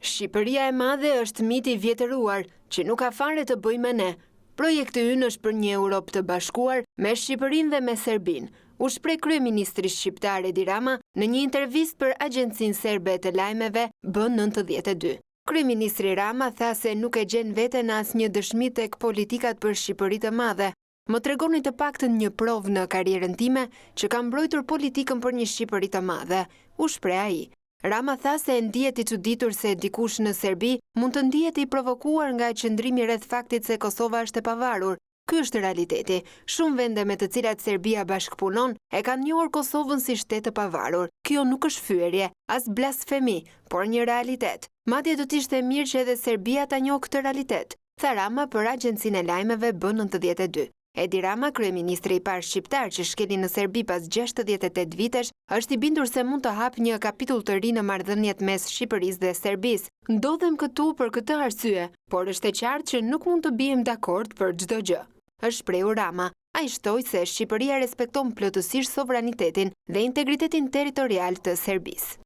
Shqipëria e madhe është miti i vjetëruar, që nuk ka fare të bëjë me ne. Projekti ynë është për një Europë të bashkuar me Shqipërinë dhe me Serbinë, u shpreh kryeministri shqiptar Edi Rama në një intervistë për Agjencinë Serbe të Lajmeve B92. Kryeministri Rama tha se nuk e gjen veten në asnjë dëshmi tek politikat për Shqipëri të madhe. Më tregoni të paktën një provë në karrierën time që kam mbrojtur politikën për një Shqipëri të madhe, u shpreh ai. Rama tha se ndihet I çuditur se dikush në Serbi mund të ndihet I provokuar nga qëndrimi rreth faktit se Kosova është e pavarur. Ky është realiteti. Shumë vende me të cilat Serbia bashkëpunon e kanë njohur Kosovën si shtet të pavarur. Kjo nuk është fyerje, as blasfemi, por një realitet. Madje do të ishte mirë që edhe Serbia ta njohë këtë realitet, tha Rama për Agjencinë e Lajmeve B92. Edi Rama, kryeministri I parë shqiptar që shkeli në Serbi pas 68 vitesh, është I bindur se mund të hapë një kapitull të ri në marrëdhëniet mes Shqipërisë dhe Serbisë. Ndodhem këtu për këtë arsye, por është e qartë që nuk mund të bijem dakord për çdo gjë, është shprehur Rama. Ai shtoi se Shqipëria respekton plotësisht sovranitetin dhe integritetin territorial të Serbisë.